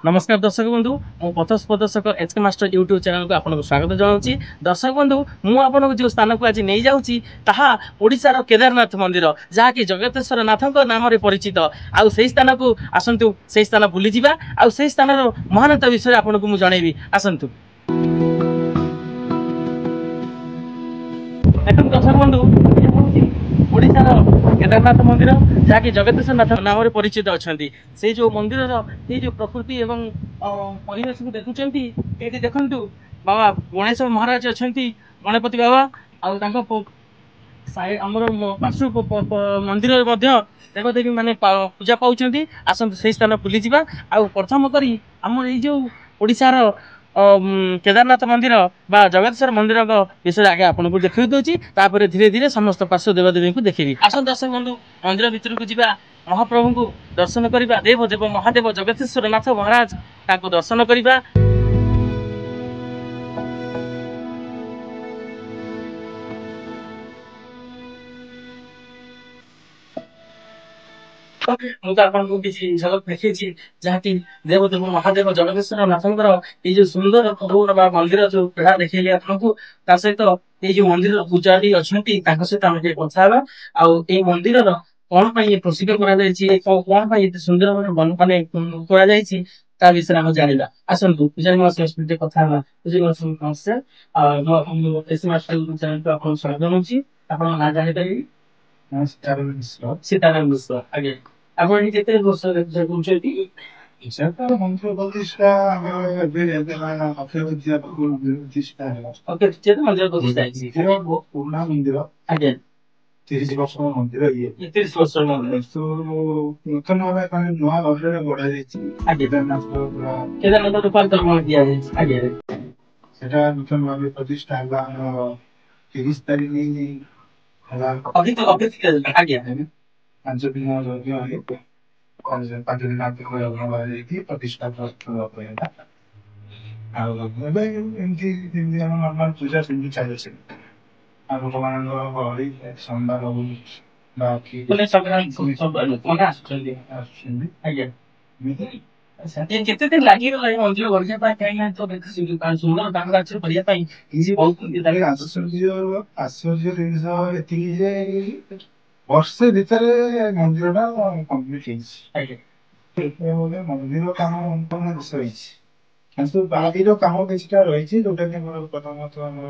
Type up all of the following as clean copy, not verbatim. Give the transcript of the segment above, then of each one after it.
नमस्कार दर्शक बंधु मु पथस प्रदर्शक एचके मास्टर यूट्यूब चैनल को आपको स्वागत जनाऊँगी। दर्शक बंधु मु आपको जो स्थान को आज नहीं जाऊँगी ताहा ओडिशार केदारनाथ मंदिर जहाँकि जगतेश्वर नाथ नाम परिचित आउ से स्थान को आसतु से स्थान बुली जावा आउ से स्थान महानता विषय आपको मुझे जनइबी आसतु। देखो दर्शक बंधु ओडिशार केदारनाथ मंदिर जहाँकि जगतेश्वर नाथ नाम परिचित अच्छा से जो मंदिर ये जो प्रकृति एवं परिवेश को देखुं ये देखु बाबा गणेश महाराज अच्छा गणपति बाबा आमर पार्श्व मंदिर देवदेवी मैंने पूजा पाँच आसतु से स्थान बुली जावा आ प्रथम करी आम जो ओडिशार केदारनाथ मंदिर बा जगतेश्वर मंदिर विषय आगे आपको देखा दूसरी धीरे धीरे समस्त पार्श्व देवदेवी को देखी आस दर्शक बंधु मंदिर भितर को जा महाप्रभु को दर्शन करवा देव देव महादेव जगतेश्वर नाथ महाराज दर्शन करवा। मुझे किसी झलक देखी जहाँकि देवदेव महादेव जगतेश्वर नाथंकर ये जो सुंदर मंदिर जो बेढ़ा देखिए आपको सहित ये जो मंदिर पूजारी अच्छा सहित आम कथा आई मंदिर कौन प्रसिद्ध कर सुंदर मानने कर विषय आम जाना आसतु पूजारी कथा नमस्कार स्वागत जनाऊँगी आप ना जापर सीताराम मिश्र आगे ଆପଣ କେତେ ବର୍ଷ କହୁଛନ୍ତି ମନ୍ଦିର ପ୍ରତିଷ୍ଠା ପୁରୁଣା ମନ୍ଦିର ଆଜ୍ଞା 30 ବର୍ଷ ମନ୍ଦିର 30 ବର୍ଷ ନୂତନ ଭାବେ ନୂଆ ଭାବରେ ଗଢା ଯାଇଛି କେଦାରନାଥ ରୂପାନ୍ତରଣ ଦିଆଯାଇଛି ଆଜ୍ଞା ସେଟା ନୂତନ ଭାବେ ପ୍ରତିଷ୍ଠା ହେଲା ଆମର 30 ତାରିଖ ହେଲା ଆଜ୍ଞା 5 ଦିନ ଯଜ୍ଞ 5 ଦିନ ଯାଇକି ପ୍ରତିଷ୍ଠା ହେଲା ଆଉ ଏବେ ଏମିତି ଯେମିତି ଆମ ନର୍ମାଲ ପୂଜା ସେମିତି ଚାଲିଛି ଆଉ ଲୋକମାନଙ୍କର ଗହଳି ସୋମବାର ହଉ ବାକି ଆସୁଛନ୍ତି ଆଜ୍ଞା କେତେ ଦିନ ଲାଗିଗଲା ମନ୍ଦିର ଗଢିବା ପାଇଁ କାହିଁକି ସୁନ୍ଦର କାରୁକାର୍ଯ୍ୟ କରିବା ପାଇଁ ଆଶ୍ଚର୍ଯ୍ୟ ଜିନିଷ ଏତିକି ଯେ ବର୍ଷେ ଭିତରେ ମନ୍ଦିର ଟା କମ୍ପ୍ଲିଟ ହେଇଛି ମନ୍ଦିର କାମ ସମ୍ପୂର୍ଣ୍ଣ ସରିଛି କିନ୍ତୁ ବାହାରିର କାମ କିଛିଟା ରହିଛି ଯୋଉଟା କି ଆମର ପ୍ରଥମତଃ ଆମର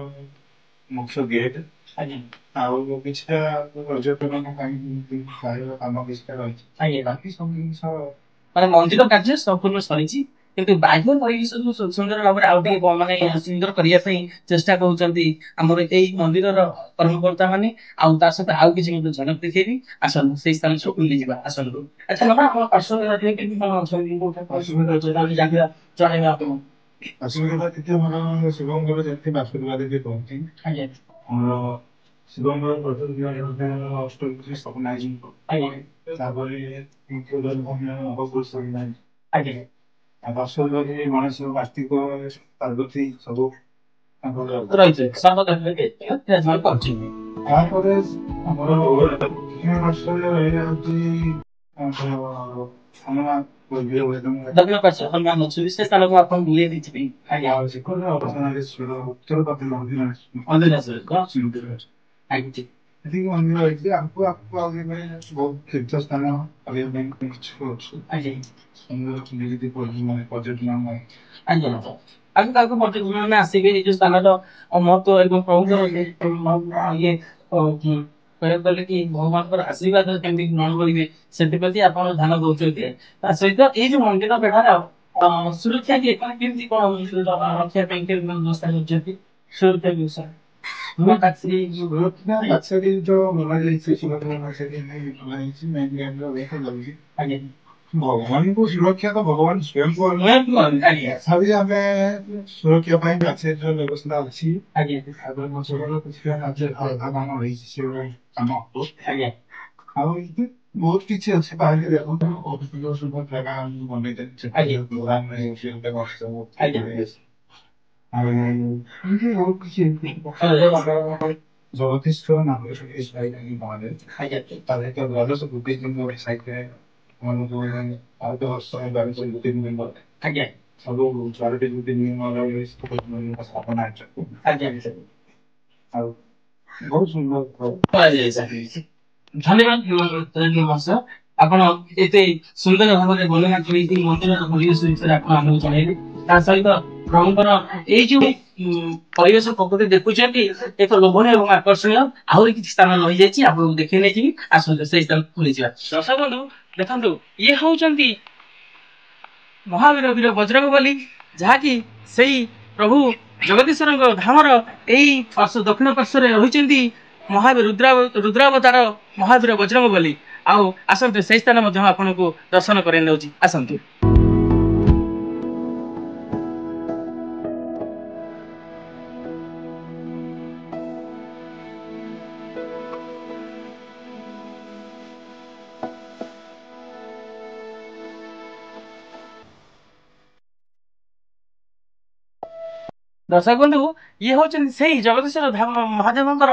ମୁଖ୍ୟ ଗେଟ୍ ଆଉ କିଛିଟା ପର୍ଯ୍ୟଟକଙ୍କ ପାଇଁ ବାହାରିର କାମ କିଛିଟା ରହିଛି ବାକି ସବୁ ଜିନିଷ ମାନେ ମନ୍ଦିର କାର୍ଯ୍ୟ ସମ୍ପୂର୍ଣ୍ଣ ସରିଛି କିନ୍ତୁ ବାହ୍ୟ ପରିବେଶକୁ ସୁନ୍ଦର ଭାବରେ ଆଉ ଟିକେ ମାନେ ସୁନ୍ଦର କରିବା ପାଇଁ ଚେଷ୍ଟା କରୁଛନ୍ତି ଆମର ଏଇ ମନ୍ଦିରର କର୍ମକର୍ତ୍ତା ମାନେ ଆଉ ତା ସହିତ ଆଉ କିଛି ମଧ୍ୟ ଝଲକ ଦେଖେଇବି ଆସନ୍ତୁ ସେଇ ସ୍ଥାନ ସବୁ ବୁଲିଯିବା ଆସନ୍ତୁ। ଆଚ୍ଛା ବାବା ଆପଣ ପାର୍ଶ୍ୱ କେମିତି କଣ ଅଛନ୍ତି ଜଣେଇବା ଆପଣ ବାସୁଦେବା ଦ୍ୱିତୀୟ ଆମର ଶିବଙ୍କର ଯେମିତି ବାସୁଦେବା ଦେବୀ କହନ୍ତି ଆମର ଶିବଙ୍କର ଅଷ୍ଟଭୁଜୀ ସ୍ଥାପନା ହେଇଛି ତାପରେ ବାସୁଦେବ ଗଣେଶ କାର୍ତ୍ତିକ ପାର୍ବତୀ ସବୁ ରହିଛି ତାପରେ ଆମର ରହିଯାଉଛି ଦକ୍ଷିଣ ପାର୍ଶ୍ୱ ହନୁମାନ ଅଛନ୍ତି ସେ ସ୍ଥାନକୁ ଆପଣ ବୁଲେଇ ଦେଇଥିବେ ଏତିକି ମନ୍ଦିର ରହିଛି ଆଗକୁ ଆଉ ବହୁତ ତୀର୍ଥ ସ୍ଥାନ କରିବା ପାଇଁ କିଛି ଅଛି ପର୍ଯ୍ୟଟନ ଆଗକୁ ଆଗକୁ ପର୍ଯ୍ୟଟନ ମାନେ ଆସିବେ ଏଇ ଯୋଉ ସ୍ଥାନର ମହତ୍ଵ ଏବଂ ପ୍ରଭୁଙ୍କର ଇଏ କହିବାକୁ ଗଲେ କି ଭଗବାନଙ୍କର ଆଶୀର୍ବାଦ କେମିତି ଗ୍ରହଣ କରିବେ ସେଥିପ୍ରତି ଆପଣ ଧ୍ୟାନ ଦଉଛନ୍ତି ତା ସହିତ ଏଇ ଯୋଉ ମନ୍ଦିର ବେଢାର ସୁରକ୍ଷା କେମିତି କଣ ରଖିବା ପାଇଁ କେମିତି ବ୍ୟବସ୍ଥା କରିଛନ୍ତି ସୁରକ୍ଷା ବିଷୟ ଭଗବାନଙ୍କୁ ସୁରକ୍ଷା ତ ଭଗବାନ ସ୍ୱୟଂ ତଥାପି ଆମେ ସୁରକ୍ଷା ପାଇଁ ପ୍ୟାସେଜର ବ୍ୟବସ୍ଥା ଅଛି କାମ ରହିଛି ସେ କାମ ଆଉ ବହୁତ କିଛି ଅଛି ବାହାରେ ଦେଖନ୍ତୁ ଜାଗା ବନେଇଛନ୍ତି ଜଗଦୀଶ ନାମ ମହାଦେବ ତାହେଲେ ଦ୍ୱାଦଶ ବୁଦ୍ଧିଜୀବୀ ସାଇଡରେ ଆଉ ତ ବର୍ଷ 3 ଦିନ ଆଜ୍ଞା ସବୁ 4 ଦିନ ସ୍ଥାପନା ଆଜ୍ଞା ଆଉ ବହୁତ ସୁନ୍ଦର ଧନ୍ୟବାଦ ମହାଶୟ ଆପଣ ଏତେ ସୁନ୍ଦର ଭାବରେ ବର୍ଣ୍ଣନା କରି ମନ୍ଦିରର ପରିବେଶ ବିଷୟରେ ଆପଣ ଆମକୁ ଜଣେଇଲେ ତା ସହିତ ପ୍ରଭୁଙ୍କର ଏଇ ଯୋଉ ପରିବେଶ ପ୍ରକୃତି ଦେଖୁଛନ୍ତି ଏକ ଲୋଭନୀୟ ଏବଂ ଆକର୍ଷଣୀୟ ଆହୁରି କିଛି ସ୍ଥାନ ରହିଯାଇଛି ଆପଣଙ୍କୁ ଦେଖେଇ ନେଇଯିବି ଆସନ୍ତୁ ସେଇ ସ୍ଥାନ ବୁଲିଯିବା। ଦର୍ଶକ ବନ୍ଧୁ ଦେଖନ୍ତୁ ଇଏ ହଉଛନ୍ତି ମହାବୀର ବୀର ବଜରଙ୍ଗବଲି ଯାହାକି ସେଇ ପ୍ରଭୁ ଜଗଦୀଶ୍ୱରଙ୍କ ଧାମର ଏଇ ଦକ୍ଷିଣ ପାର୍ଶ୍ୱରେ ରହିଛନ୍ତି ମହାବୀର ରୁଦ୍ରାବତାର ମହାବୀର ବଜରଙ୍ଗବଲି। ଆଉ ଆସନ୍ତୁ ସେଇ ସ୍ଥାନ ମଧ୍ୟ ଆପଣଙ୍କୁ ଦର୍ଶନ କରାଇ ନେଉଛି ଆସନ୍ତୁ। ଦର୍ଶକ ବନ୍ଧୁ ଇଏ ହଉଛନ୍ତି ସେଇ ଜଗଦୀଶ୍ୱର ଧାମ ମହାଦେବଙ୍କର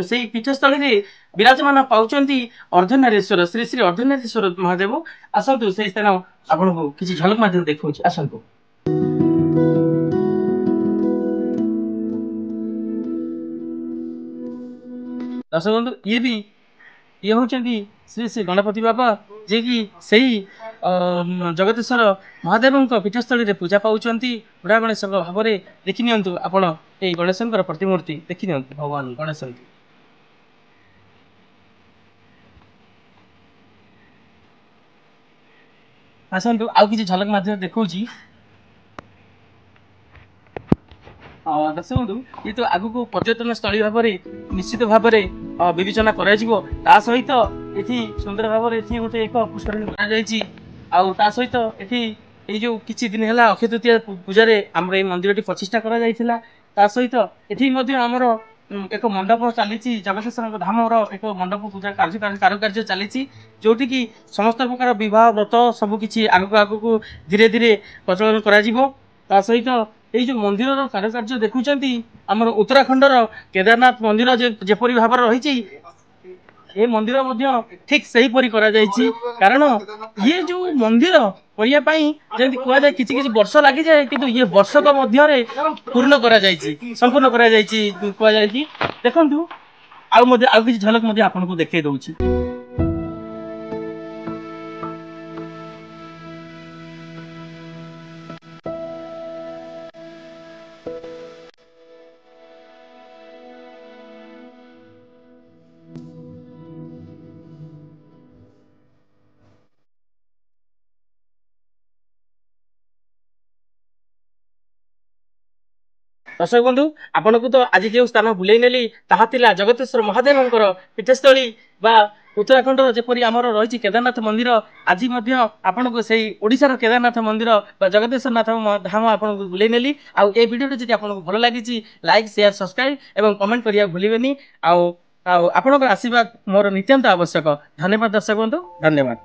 ସେଇ ପୀଠସ୍ଥଳୀରେ ବିରାଜମାନ ପାଉଛନ୍ତି ଅର୍ଦ୍ଧନାରୀଶ୍ୱର ଶ୍ରୀ ଶ୍ରୀ ଅର୍ଦ୍ଧନାରୀଶ୍ୱର ମହାଦେବ। ଆସନ୍ତୁ ସେଇ ସ୍ଥାନ ଆପଣଙ୍କୁ କିଛି ଝଲକ ମାଧ୍ୟମରେ ଦେଖାଉଛି ଆସନ୍ତୁ। ଦର୍ଶକ ବନ୍ଧୁ ଇଏ ହଉଛନ୍ତି ଶ୍ରୀ ଶ୍ରୀ ଗଣପତି ବାବା ଯିଏକି ସେଇ ଜଗଦୀଶ୍ୱର ମହାଦେବଙ୍କ ପୀଠସ୍ଥଳୀରେ ପୂଜା ପାଉଛନ୍ତି ବୁଢା ଗଣେଶଙ୍କ ଭାବରେ। ଦେଖି ନିଅନ୍ତୁ ଆପଣ ଏଇ ଗଣେଶଙ୍କର ପ୍ରତିମୂର୍ତ୍ତି ଦେଖି ନିଅନ୍ତୁ ଭଗବାନ ଗଣେଶଙ୍କୁ। ଆସନ୍ତୁ ଆଉ କିଛି ଝଲକ ମାଧ୍ୟମରେ ଦେଖଉଛି। ଦେଖନ୍ତୁ ଇଏ ତ ଆଗକୁ ପର୍ଯ୍ୟଟନ ସ୍ଥଳୀ ଭାବରେ ନିଶ୍ଚିତ ଭାବରେ ବିବେଚନା କରାଯିବ। ତା ସହିତ ଏଠି ସୁନ୍ଦର ଭାବରେ ଏଠି ଗୋଟେ ଏକ ପୁଷ୍କରିଣୀ କରାଯାଇଛି। ଆଉ ତା ସହିତ ଏଠି ଏଇ ଯୋଉ କିଛି ଦିନ ହେଲା ଅକ୍ଷୟ ତୃତୀୟା ପୂଜାରେ ଆମର ଏଇ ମନ୍ଦିରଟି ପ୍ରତିଷ୍ଠା କରାଯାଇଥିଲା। ତା ସହିତ ଏଠି ମଧ୍ୟ ଆମର ଏକ ମଣ୍ଡପ ଚାଲିଛି ଜଗଦୀଶ୍ୱରଙ୍କ ଧାମର ଏକ ମଣ୍ଡପ ପୂଜା କାରୁକାର୍ଯ୍ୟ ଚାଲିଛି ଯୋଉଠି କି ସମସ୍ତ ପ୍ରକାର ବିବାହ ବ୍ରତ ସବୁ କିଛି ଆଗକୁ ଧୀରେ ଧୀରେ ପ୍ରଚଳନ କରାଯିବ। ତା ସହିତ ଏଇ ଯୋଉ ମନ୍ଦିରର କାରୁକାର୍ଯ୍ୟ ଦେଖୁଛନ୍ତି ଆମର ଉତ୍ତରାଖଣ୍ଡର କେଦାରନାଥ ମନ୍ଦିର ଯେପରି ଭାବରେ ରହିଛି ଏ ମନ୍ଦିର ମଧ୍ୟ ଠିକ ସେହିପରି କରାଯାଇଛି। କାରଣ ଇଏ ଯୋଉ ମନ୍ଦିର କରିବା ପାଇଁ ଯେମିତି କୁହାଯାଏ କିଛି କିଛି ବର୍ଷ ଲାଗିଯାଏ କିନ୍ତୁ ଇଏ ବର୍ଷକ ମଧ୍ୟରେ ପୂର୍ଣ୍ଣ କରାଯାଇଛି ସମ୍ପୂର୍ଣ୍ଣ କରାଯାଇଛି କୁହାଯାଇଛି। ଦେଖନ୍ତୁ ଆଉ କିଛି ଝଲକ ମଧ୍ୟ ଆପଣଙ୍କୁ ଦେଖେଇ ଦଉଛି। ଦର୍ଶକ ବନ୍ଧୁ ଆପଣଙ୍କୁ ତ ଆଜି ଯେଉଁ ସ୍ଥାନ ବୁଲେଇ ନେଲି ତାହା ଥିଲା ଜଗତେଶ୍ୱର ମହାଦେବଙ୍କର ପୀଠସ୍ଥଳୀ ବା ଉତ୍ତରାଖଣ୍ଡର ଯେପରି ଆମର ରହିଛି କେଦାରନାଥ ମନ୍ଦିର। ଆଜି ମଧ୍ୟ ଆପଣଙ୍କୁ ସେଇ ଓଡ଼ିଶାର କେଦାରନାଥ ମନ୍ଦିର ବା ଜଗତେଶ୍ୱରନାଥ ଧାମ ଆପଣଙ୍କୁ ବୁଲେଇ ନେଲି। ଆଉ ଏ ଭିଡ଼ିଓଟି ଯଦି ଆପଣଙ୍କୁ ଭଲ ଲାଗିଛି ଲାଇକ୍ ସେୟାର ସବସ୍କ୍ରାଇବ୍ ଏବଂ କମେଣ୍ଟ କରିବାକୁ ଭୁଲିବେନି। ଆଉ ଆପଣଙ୍କର ଆଶୀର୍ବାଦ ମୋର ନିତ୍ୟାନ୍ତ ଆବଶ୍ୟକ। ଧନ୍ୟବାଦ ଦର୍ଶକ ବନ୍ଧୁ, ଧନ୍ୟବାଦ।